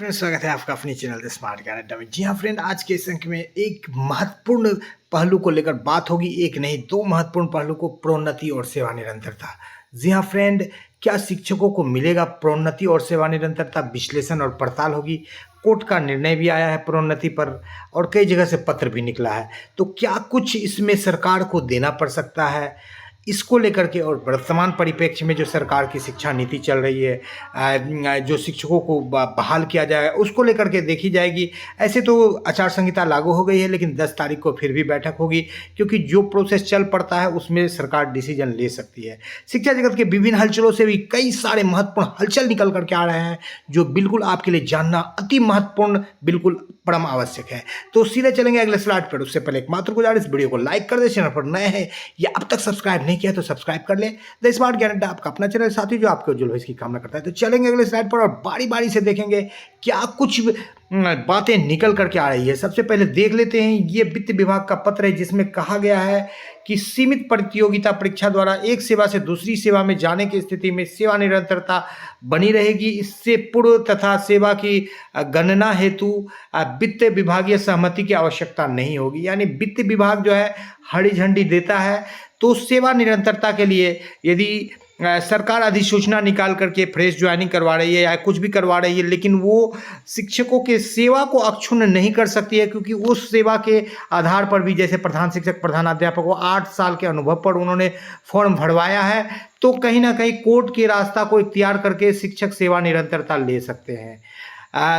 Friends, स्वागत है आपका अपनी चैनल द स्मार्ट ज्ञान अड्डा में। जी हाँ फ्रेंड, आज के इस अंक में एक महत्वपूर्ण पहलू को लेकर बात होगी। एक नहीं, दो महत्वपूर्ण पहलू को, प्रोन्नति और सेवा निरंतरता। जी हाँ फ्रेंड, क्या शिक्षकों को मिलेगा प्रोन्नति और सेवा निरंतरता? विश्लेषण और पड़ताल होगी। कोर्ट का निर्णय भी आया है प्रोन्नति पर और कई जगह से पत्र भी निकला है। तो क्या कुछ इसमें सरकार को देना पड़ सकता है? इसको लेकर के और वर्तमान परिप्रेक्ष्य में जो सरकार की शिक्षा नीति चल रही है, जो शिक्षकों को बहाल किया जाएगा, उसको लेकर के देखी जाएगी। ऐसे तो आचार संहिता लागू हो गई है, लेकिन 10 तारीख को फिर भी बैठक होगी, क्योंकि जो प्रोसेस चल पड़ता है उसमें सरकार डिसीजन ले सकती है। शिक्षा जगत के विभिन्न हलचलों से भी कई सारे महत्वपूर्ण हलचल निकल करके आ रहे हैं, जो बिल्कुल आपके लिए जानना अति महत्वपूर्ण, बिल्कुल परम आवश्यक है। तो सीधे चलेंगे अगले स्लाइड पर। उससे पहले एक मात्र गुजारिश, वीडियो को लाइक कर दे, चैनल पर नए हैं या अब तक सब्सक्राइब नहीं किया तो सब्सक्राइब कर ले। द स्मार्ट ज्ञान अड्डा आपका अपना चैनल साथी, जो आपके उज्जवल भविष्य की कामना करता है। तो चलेंगे अगले स्लाइड पर और बारी बारी से देखेंगे क्या कुछ बातें निकल करके आ रही है। सबसे पहले देख लेते हैं, ये वित्त विभाग का पत्र है, जिसमें कहा गया है कि सीमित प्रतियोगिता परीक्षा द्वारा एक सेवा से दूसरी सेवा में जाने की स्थिति में सेवा निरंतरता बनी रहेगी। इससे पूर्व तथा सेवा की गणना हेतु वित्त विभागीय सहमति की आवश्यकता नहीं होगी। यानी वित्त विभाग जो है हरी झंडी देता है, तो सेवा निरंतरता के लिए यदि सरकार अधिसूचना निकाल करके फ्रेश ज्वाइनिंग करवा रही है या कुछ भी करवा रही है, लेकिन वो शिक्षकों के सेवा को अक्षुण्ण नहीं कर सकती है, क्योंकि उस सेवा के आधार पर भी, जैसे प्रधान शिक्षक प्रधानाध्यापक को 8 साल के अनुभव पर उन्होंने फॉर्म भरवाया है, तो कहीं ना कहीं कोर्ट के रास्ता को इख्तियार करके शिक्षक सेवा निरंतरता ले सकते हैं।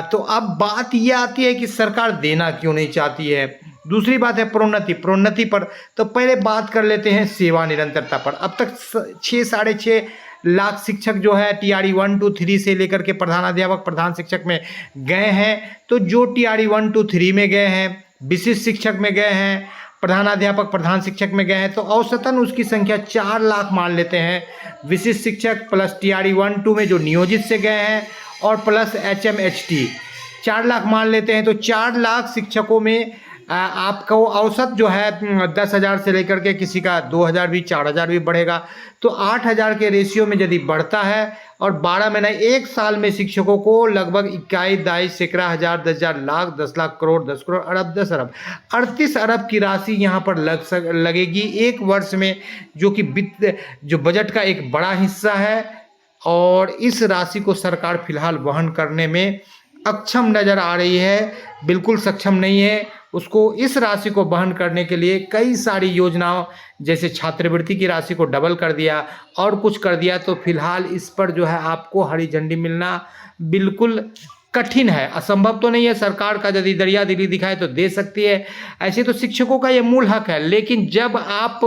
तो अब बात यह आती है कि सरकार देना क्यों नहीं चाहती है। दूसरी बात है प्रोन्नति पर। तो पहले बात कर लेते हैं सेवा निरंतरता पर। अब तक 6-6.5 लाख शिक्षक जो है TRE 1 2 3 से लेकर के प्रधानाध्यापक प्रधान शिक्षक में गए हैं। तो जो TRE 1 2 3 में गए हैं, विशिष्ट शिक्षक में गए हैं, प्रधानाध्यापक प्रधान शिक्षक में गए हैं, तो औसतन उसकी संख्या 4 लाख मान लेते हैं। विशिष्ट शिक्षक प्लस TRE 1 2 में जो नियोजित से गए हैं और प्लस HMHT 4 लाख मान लेते हैं। तो 4 लाख शिक्षकों में आपका वो औसत जो है 10,000 से लेकर के किसी का 2,000 भी, 4,000 भी बढ़ेगा। तो 8,000 के रेशियो में यदि बढ़ता है और 12 महीना, 1 साल में शिक्षकों को लगभग 21 सैकड़ा हज़ार, 10,000 लाख, 10 लाख करोड़, 10 करोड़, अरब, 10 अरब, 38 अरब की राशि यहाँ पर लगेगी एक वर्ष में, जो कि वित्त जो बजट का एक बड़ा हिस्सा है। और इस राशि को सरकार फिलहाल वहन करने में अक्षम नजर आ रही है, बिल्कुल सक्षम नहीं है। उसको इस राशि को वहन करने के लिए कई सारी योजनाओं, जैसे छात्रवृत्ति की राशि को डबल कर दिया और कुछ कर दिया, तो फिलहाल इस पर जो है आपको हरी झंडी मिलना बिल्कुल कठिन है। असंभव तो नहीं है, सरकार का यदि दरिया दिली दिखाए तो दे सकती है। ऐसे तो शिक्षकों का ये मूल हक है, लेकिन जब आप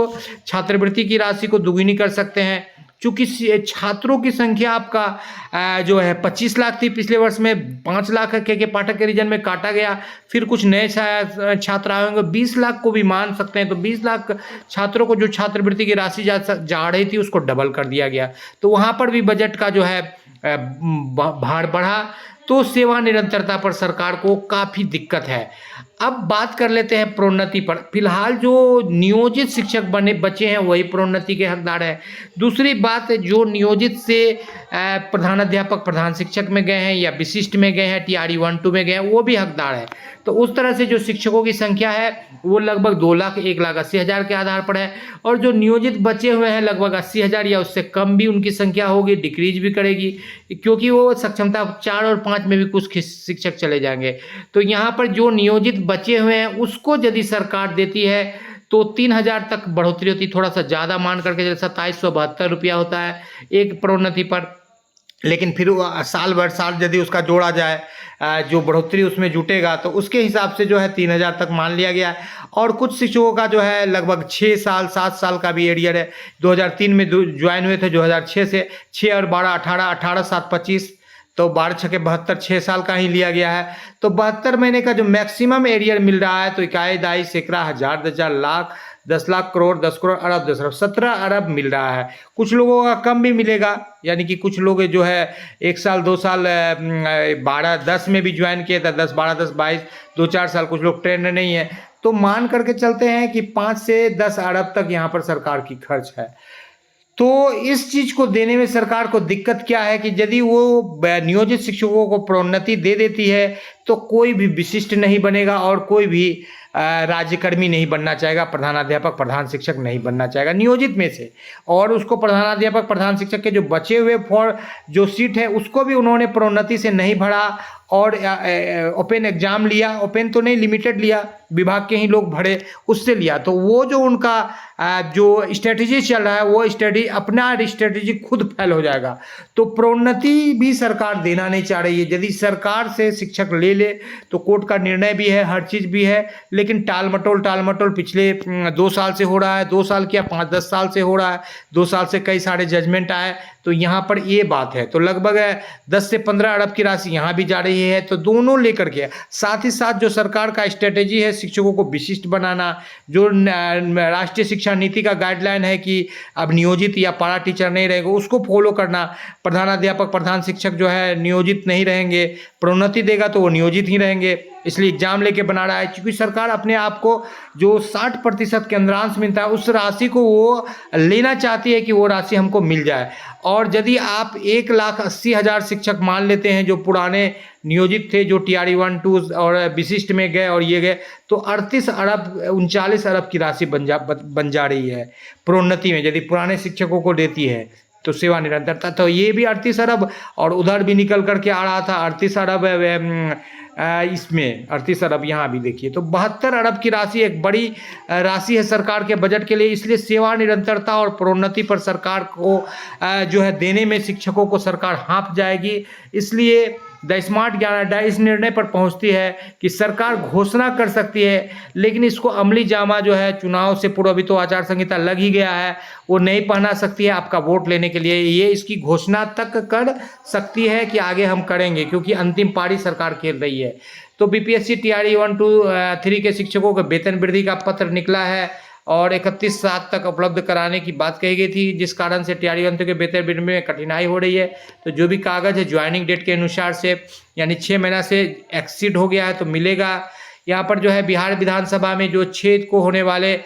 छात्रवृत्ति की राशि को दुगुनी कर सकते हैं, चूंकि छात्रों की संख्या आपका जो है 25 लाख थी पिछले वर्ष में, 5 लाख के पाठक के रीजन में काटा गया, फिर कुछ नए छात्र आए होंगे, 20 लाख को भी मान सकते हैं। तो 20 लाख छात्रों को जो छात्रवृत्ति की राशि जा रही थी उसको डबल कर दिया गया, तो वहाँ पर भी बजट का जो है भार बढ़ा। तो सेवा निरंतरता पर सरकार को काफ़ी दिक्कत है। अब बात कर लेते हैं प्रोन्नति पर। फिलहाल जो नियोजित शिक्षक बचे हैं वही प्रोन्नति के हकदार है। दूसरी बात, जो नियोजित से प्रधानाध्यापक प्रधान शिक्षक में गए हैं या विशिष्ट में गए हैं, TRE 1 2 में गए हैं, वो भी हकदार है। तो उस तरह से जो शिक्षकों की संख्या है वो लगभग 2 लाख 1,80,000 के आधार पर है। और जो नियोजित बचे हुए हैं लगभग 80,000 या उससे कम भी उनकी संख्या होगी, डिक्रीज भी करेगी, क्योंकि वो सक्षमता 4 और 5 में भी कुछ शिक्षक चले जाएंगे। तो यहाँ पर जो नियोजित बचे हुए हैं उसको यदि सरकार देती है तो 3,000 तक बढ़ोतरी होती, थोड़ा सा ज़्यादा मान करके, जैसे 2772 रुपया होता है एक प्रोन्नति पर। लेकिन फिर साल भर साल यदि उसका जोड़ा जाए, जो बढ़ोतरी उसमें जुटेगा, तो उसके हिसाब से जो है 3,000 तक मान लिया गया है। और कुछ शिक्षकों का जो है लगभग 6 साल 7 साल का भी एरियर है। 2003 में ज्वाइन हुए थे, 2006 से 6 और 12 18, 18 7 25, तो 12 6 के 72, 6 साल का ही लिया गया है। तो 72 महीने का जो मैक्सिमम एरियर मिल रहा है, तो 21 सैकड़ा हज़ार, 10,000 लाख, 10 लाख करोड़, 10 करोड़, अरब, 10 अरब, 17 अरब मिल रहा है। कुछ लोगों का कम भी मिलेगा, यानी कि कुछ लोग जो है 1 साल 2 साल 12-10 में भी ज्वाइन किए थे, 10 12 10 22, 2-4 साल, कुछ लोग ट्रेंड नहीं है। तो मान करके चलते हैं कि 5 से 10 अरब तक यहाँ पर सरकार की खर्च है। तो इस चीज को देने में सरकार को दिक्कत क्या है कि यदि वो नियोजित शिक्षकों को प्रोन्नति दे देती है तो कोई भी विशिष्ट नहीं बनेगा और कोई भी राज्यकर्मी नहीं बनना चाहेगा, प्रधानाध्यापक प्रधान शिक्षक नहीं बनना चाहेगा नियोजित में से। और उसको प्रधानाध्यापक प्रधान शिक्षक के जो बचे हुए जो सीट है उसको भी उन्होंने प्रोन्नति से नहीं भरा और ओपन एग्जाम लिया, ओपन तो नहीं लिमिटेड लिया, विभाग के ही लोग भरे उससे लिया। तो वो जो उनका जो स्ट्रेटजी चल रहा है वो अपना स्ट्रेटजी खुद फेल हो जाएगा। तो प्रोन्नति भी सरकार देना नहीं चाह रही है। यदि सरकार से शिक्षक ले तो कोर्ट का निर्णय भी है, हर चीज़ भी है, लेकिन टाल मटोल पिछले 2 साल से हो रहा है, 2 साल क्या 5-10 साल से हो रहा है, 2 साल से कई सारे जजमेंट आए। तो यहाँ पर ये बात है। तो लगभग 10 से 15 अरब की राशि यहाँ भी जा रही है। तो दोनों लेकर के साथ ही साथ जो सरकार का स्ट्रेटेजी है शिक्षकों को विशिष्ट बनाना, जो राष्ट्रीय शिक्षा नीति का गाइडलाइन है कि अब नियोजित या पारा टीचर नहीं रहेगा उसको फॉलो करना, प्रधानाध्यापक प्रधान शिक्षक जो है नियोजित नहीं रहेंगे, प्रोन्नति देगा तो वो नियोजित ही रहेंगे, इसलिए एग्जाम लेके बना रहा है। क्योंकि सरकार अपने आप को जो 60% केंद्रांश मिलता है उस राशि को वो लेना चाहती है कि वो राशि हमको मिल जाए। और यदि आप 1,80,000 शिक्षक मान लेते हैं जो पुराने नियोजित थे, जो TRE 1, 2 और विशिष्ट में गए और ये गए, तो 38 अरब 39 अरब की राशि बन जा रही है प्रोन्नति में। यदि पुराने शिक्षकों को देती है तो सेवा निरंतरता, तो ये भी 38 अरब और उधर भी निकल करके आ रहा था 38 अरब, इसमें 38 अरब यहाँ भी देखिए। तो 72 अरब की राशि एक बड़ी राशि है सरकार के बजट के लिए। इसलिए सेवा निरंतरता और प्रोन्नति पर सरकार को जो है देने में शिक्षकों को सरकार हाँफ जाएगी। इसलिए द स्मार्ट ज्ञान अड्डा इस निर्णय पर पहुंचती है कि सरकार घोषणा कर सकती है, लेकिन इसको अमली जामा जो है चुनाव से पूर्व, अभी तो आचार संहिता लग ही गया है, वो नहीं पहना सकती है आपका वोट लेने के लिए। ये इसकी घोषणा तक कर सकती है कि आगे हम करेंगे, क्योंकि अंतिम पारी सरकार खेल रही है। तो BPSC TRE 1, 2, 3 के शिक्षकों के वेतन वृद्धि का पत्र निकला है और 31/7 तक उपलब्ध कराने की बात कही गई थी, जिस कारण से TRE 1 के वेतन वृद्धि में कठिनाई हो रही है। तो जो भी कागज़ है ज्वाइनिंग डेट के अनुसार से यानी 6 महीना से एक्सीड हो गया है तो मिलेगा। यहाँ पर जो है बिहार विधानसभा में जो 6 को होने वाले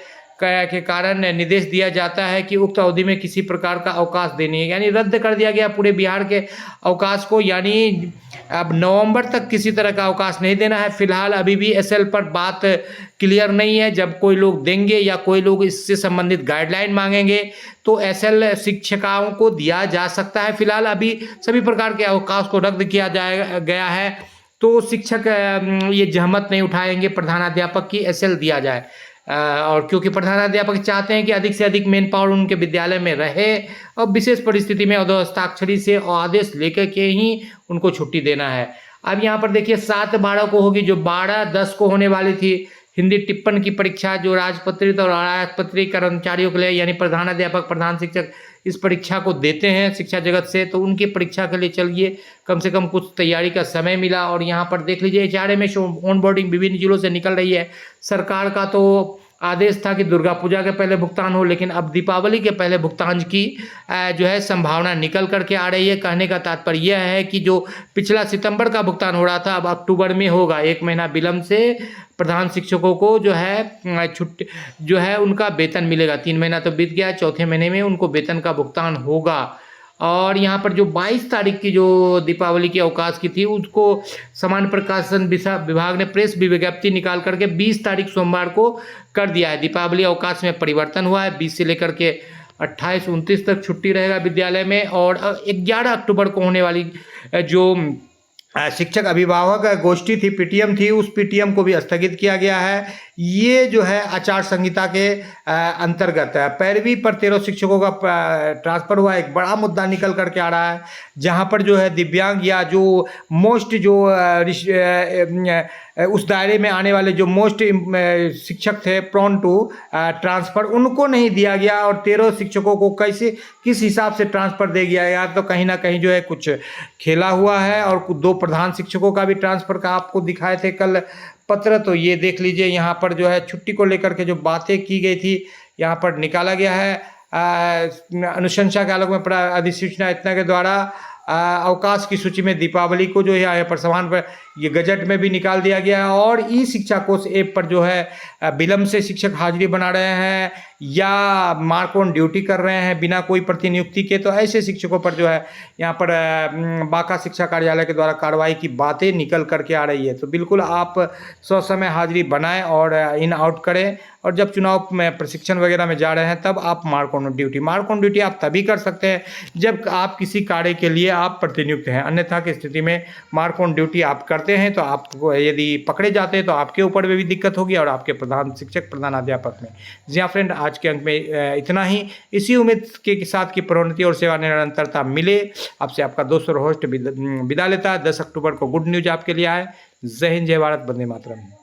के कारण निर्देश दिया जाता है कि उक्त अवधि में किसी प्रकार का अवकाश देनी है, यानी रद्द कर दिया गया पूरे बिहार के अवकाश को, यानी अब नवंबर तक किसी तरह का अवकाश नहीं देना है। फिलहाल अभी भी SL पर बात क्लियर नहीं है। जब कोई लोग देंगे या कोई लोग इससे संबंधित गाइडलाइन मांगेंगे तो SL शिक्षिकाओं को दिया जा सकता है। फिलहाल अभी सभी प्रकार के अवकाश को रद्द किया गया है। तो शिक्षक ये जहमत नहीं उठाएंगे प्रधानाध्यापक की SL दिया जाए, और क्योंकि प्रधानाध्यापक चाहते हैं कि अधिक से अधिक मैन पावर उनके विद्यालय में रहे और विशेष परिस्थिति में हस्ताक्षरी से आदेश लेकर के ही उनको छुट्टी देना है। अब यहाँ पर देखिए 7/12 को होगी, जो 12/10 को होने वाली थी हिंदी टिप्पण की परीक्षा, जो राजपत्रित और अराजपत्रित कर्मचारियों के लिए यानी प्रधानाध्यापक प्रधान शिक्षक इस परीक्षा को देते हैं शिक्षा जगत से, तो उनकी परीक्षा के लिए चलिए कम से कम कुछ तैयारी का समय मिला। और यहाँ पर देख लीजिए HRA में ऑन बोर्डिंग विभिन्न जिलों से निकल रही है। सरकार का तो आदेश था कि दुर्गा पूजा के पहले भुगतान हो, लेकिन अब दीपावली के पहले भुगतान की जो है संभावना निकल करके आ रही है। कहने का तात्पर्य यह है कि जो पिछला सितंबर का भुगतान हो रहा था अब अक्टूबर में होगा। 1 महीना विलंब से प्रधान शिक्षकों को जो है छुट्टी जो है उनका वेतन मिलेगा। 3 महीना तो बीत गया, चौथे महीने में उनको वेतन का भुगतान होगा। और यहाँ पर जो 22 तारीख की जो दीपावली की अवकाश की थी उसको सामान्य प्रकाशन विभाग ने प्रेस विज्ञप्ति निकाल करके 20 तारीख सोमवार को कर दिया है। दीपावली अवकाश में परिवर्तन हुआ है, 20 से लेकर के 28-29 तक छुट्टी रहेगा विद्यालय में। और 11 अक्टूबर को होने वाली जो शिक्षक अभिभावक गोष्ठी थी, PTM थी, उस PTM को भी स्थगित किया गया है। ये जो है आचार संहिता के अंतर्गत है। 15वीं पर 13 शिक्षकों का ट्रांसफर हुआ, एक बड़ा मुद्दा निकल करके आ रहा है, जहां पर जो है दिव्यांग या जो मोस्ट जो उस दायरे में आने वाले जो मोस्ट शिक्षक थे प्रोन टू ट्रांसफ़र, उनको नहीं दिया गया। और 13 शिक्षकों को कैसे किस हिसाब से ट्रांसफ़र दे गया यार, तो कहीं ना कहीं जो है कुछ खेला हुआ है। और 2 प्रधान शिक्षकों का भी ट्रांसफ़र का आपको दिखाए थे कल पत्र, तो ये देख लीजिए यहाँ पर जो है छुट्टी को लेकर के जो बातें की गई थी यहाँ पर निकाला गया है। अनुशंसा के आलोक में अधिसूचना इतना के द्वारा अवकाश की सूची में दीपावली को जो है पर समान पर ये गजट में भी निकाल दिया गया है। और ई शिक्षा कोष ऐप पर जो है विलम्ब से शिक्षक हाजिरी बना रहे हैं या मार्क ऑन ड्यूटी कर रहे हैं बिना कोई प्रतिनियुक्ति के, तो ऐसे शिक्षकों पर जो है यहाँ पर बांका शिक्षा कार्यालय के द्वारा कार्रवाई की बातें निकल करके आ रही है। तो बिल्कुल आप ससमय हाजिरी बनाएं और इन आउट करें, और जब चुनाव में प्रशिक्षण वगैरह में जा रहे हैं तब आप मार्क ऑन ड्यूटी आप तभी कर सकते हैं जब आप किसी कार्य के लिए आप प्रतिनियुक्त हैं। अन्यथा की स्थिति में मार्क ऑन ड्यूटी आप करते हैं तो आपको यदि पकड़े जाते हैं तो आपके ऊपर भी दिक्कत होगी और आपके प्रधान शिक्षक प्रधानाध्यापक में। जी हाँ फ्रेंड, आज के अंक में इतना ही। इसी उम्मीद के साथ की प्रोन्नति और सेवा निरंतरता मिले, आपसे आपका दोस्त और होस्ट विदा लेता है। 10 अक्टूबर को गुड न्यूज आपके लिए आए। जय हिंद, जय भारत, वंदे मातरम।